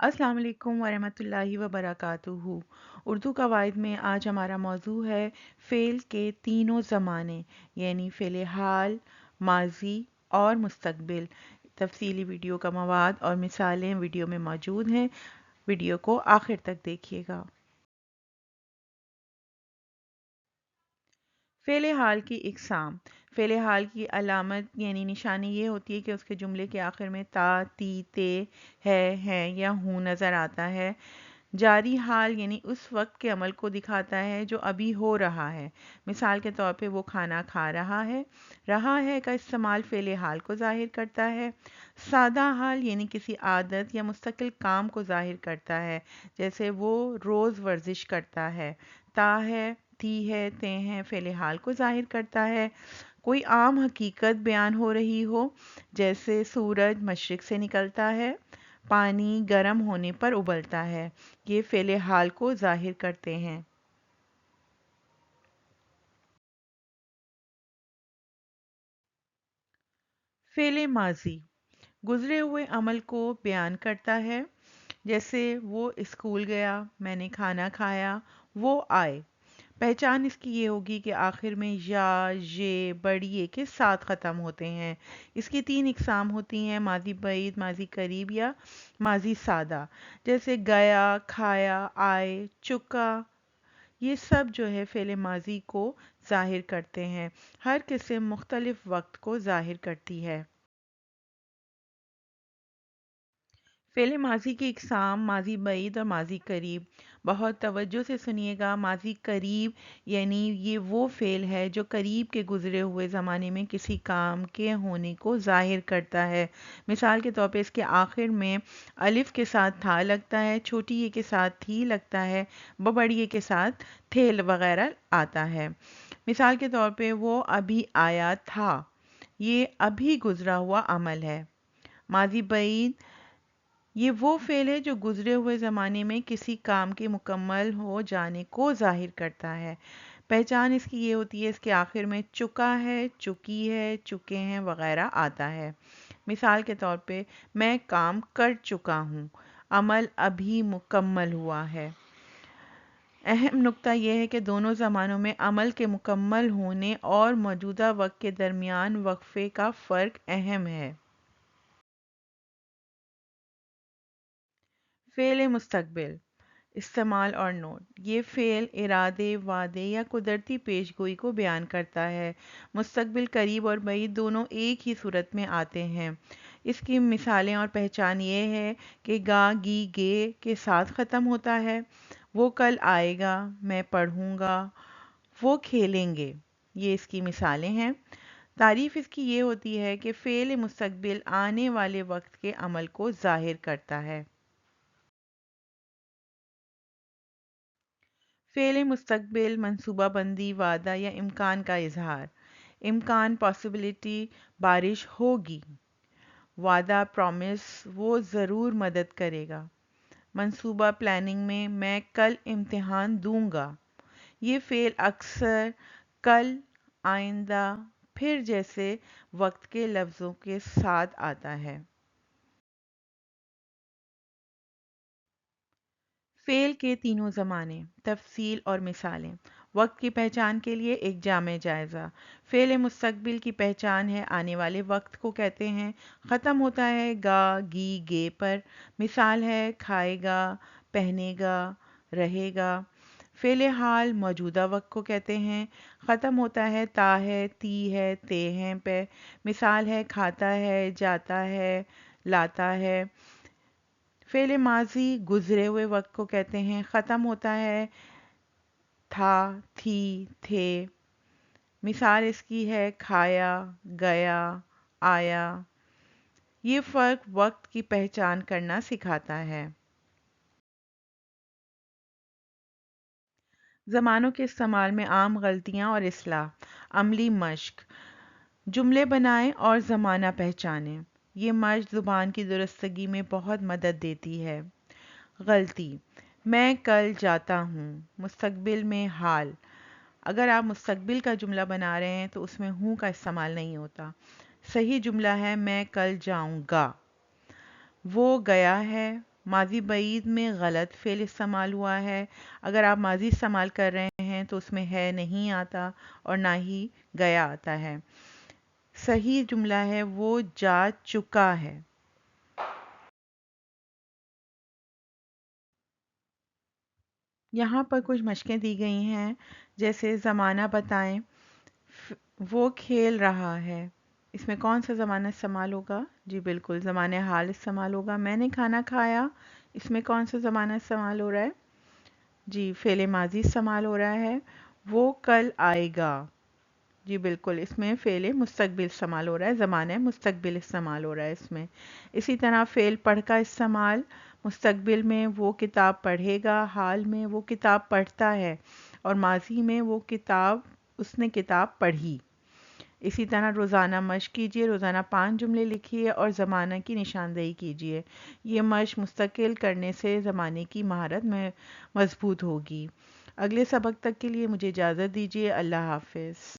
अस्सलाम वालेकुम वरहमतुल्लाहि वबरकातुहू। उर्दू कवायद में आज हमारा मौजू है फ़ेल के तीनों ज़माने, यानी फ़ेल हाल, माजी और मुस्तकबिल। तफसीली वीडियो का मवाद और मिसालें वीडियो में मौजूद हैं। वीडियो को आखिर तक देखिएगा। फ़ेल हाल की इक़साम। फ़ेल हाल की अलामत यानी निशानी ये होती है कि उसके जुमले के आखिर में ता, ती, ते, है या हूँ नज़र आता है। जारी हाल यानी उस वक्त के अमल को दिखाता है जो अभी हो रहा है। मिसाल के तौर पे वो खाना खा रहा है का इस्तेमाल फ़ेल हाल को ज़ाहिर करता है। सादा हाल यानी किसी आदत या मुस्तकिल काम को ज़ाहिर करता है, जैसे वो रोज़ वर्जिश करता है। ता है, थी है, ते हैं फ़ेल हाल को ज़ाहिर करता है। कोई आम हकीकत बयान हो रही हो, जैसे सूरज मशरिक से निकलता है, पानी गर्म होने पर उबलता है, ये फ़ेल हाल को ज़ाहिर करते हैं। फ़ेल माज़ी गुज़रे हुए अमल को बयान करता है, जैसे वो स्कूल गया, मैंने खाना खाया, वो आए। पहचान इसकी ये होगी कि आखिर में या, ये, बड़ी के साथ ख़त्म होते हैं। इसकी तीन इकसाम होती हैं: माजी बईद, माजी करीब या माजी सादा। जैसे गया, खाया, आए, चुका, ये सब जो है फ़ेल माजी को ज़ाहिर करते हैं। हर किस्म मुख्तलिफ वक्त को ज़ाहिर करती है। फ़ेल माज़ी की इक़साम माज़ी बईद और माज़ी करीब। बहुत तवज्जो से सुनिएगा। माज़ी करीब यानी ये वो फ़ेल है जो करीब के गुज़रे हुए ज़माने में किसी काम के होने को ज़ाहिर करता है। मिसाल के तौर पे इसके आखिर में अलिफ़ के साथ था लगता है, छोटी ये के साथ थी लगता है, बड़ी ये के साथ थे वगैरह आता है। मिसाल के तौर पे वो अभी आया था, ये अभी गुज़रा हुआ अमल है। माज़ी बईद ये वो फ़ेल है जो गुज़रे हुए ज़माने में किसी काम के मुकम्मल हो जाने को ज़ाहिर करता है। पहचान इसकी ये होती है, इसके आखिर में चुका है, चुकी है, चुके हैं वगैरह आता है। मिसाल के तौर पे मैं काम कर चुका हूँ, अमल अभी मुकम्मल हुआ है। अहम नुक्ता यह है कि दोनों ज़मानों में अमल के मुकम्मल होने और मौजूदा वक्त के दरमियान वक्फ़े का फ़र्क अहम है। फ़ेल मुस्तकबिल इस्तेमाल और नोट। ये फ़ेल इरादे, वादे या कुदरती पेशगोई को बयान करता है। मुस्तकबिल करीब और बईद दोनों एक ही सूरत में आते हैं। इसकी मिसालें और पहचान ये है कि गा, गी, गे के साथ ख़त्म होता है। वो कल आएगा, मैं पढ़ूँगा, वो खेलेंगे, ये इसकी मिसालें हैं। तारीफ़ इसकी ये होती है कि फ़ेल मुस्तकबिल आने वाले वक्त के अमल को ज़ाहिर करता है। फ़ेल मुस्तकबिल मंसूबाबंदी, वादा या इम्कान का इजहार। इम्कान पॉसिबिलिटी, बारिश होगी। वादा प्रॉमिस, वो ज़रूर मदद करेगा। मंसूबा प्लानिंग में मैं कल इम्तिहान दूंगा। ये फ़ेल अक्सर कल, आइंदा, फिर जैसे वक्त के लफ्ज़ों के साथ आता है। फ़ेल के तीनों ज़माने, तफ़सील और मिसालें। वक्त की पहचान के लिए एक जामे जायज़ा। फ़ेल मुस्तकबिल की पहचान है आने वाले वक्त को कहते हैं। ख़त्म होता है गा, गी, गे पर। मिसाल है खाएगा, पहनेगा, रहेगा। फ़ेल हाल मौजूदा वक्त को कहते हैं। ख़त्म होता है ता है, ती है, ते हैं पे। मिसाल है खाता है, जाता है, लाता है। फ़ेल माज़ी गुज़रे हुए वक्त को कहते हैं। ख़त्म होता है था, थी, थे। मिसाल इसकी है खाया, गया, आया। ये फ़र्क वक्त की पहचान करना सिखाता है। ज़मानों के इस्तेमाल में आम गलतियाँ और इस्लाह। अमली मश्क। जुमले बनाएं और ज़माना पहचानें। ये मश्क ज़ुबान की दुरुस्तगी में बहुत मदद देती है। गलती, मैं कल जाता हूँ। मुस्तकबिल में हाल। अगर आप मुस्तकबिल का जुमला बना रहे हैं तो उसमें हूँ का इस्तेमाल नहीं होता। सही जुमला है मैं कल जाऊँगा। वो गया है, ماضی بعید میں غلط فعل استعمال ہوا ہے. اگر آپ ماضی استعمال کر رہے ہیں تو اس میں ہے نہیں آتا اور نہ ہی گیا آتا ہے. صحیح جملہ ہے وہ جا چکا ہے. یہاں پر کچھ مشقیں دی گئی ہیں، جیسے زمانہ بتائیں. وہ کھیل رہا ہے، اس میں کون سا زمانہ استعمال ہوگا؟ جی بالکل زمانہ حال استعمال ہوگا. میں نے کھانا کھایا، اس میں کون سا زمانہ استعمال ہو رہا ہے؟ جی فعل ماضی استعمال ہو رہا ہے. وہ کل آئے گا، جی بالکل اس میں فعل مستقبل استعمال ہو رہا ہے، زمانہ مستقبل استعمال ہو رہا ہے اس میں. اسی طرح فعل پڑھ کا استعمال مستقبل میں وہ کتاب پڑھے گا، حال میں وہ کتاب پڑھتا ہے، اور ماضی میں وہ کتاب اس نے کتاب پڑھی. اسی طرح روزانہ مشق کیجیے، روزانہ 5 جملے لکھیے اور زمانہ کی نشاندہی کیجیے. یہ مشق مستقل کرنے سے زمانے کی مہارت میں مضبوط ہوگی. اگلے سبق تک کے لیے مجھے اجازت دیجیے. اللہ حافظ.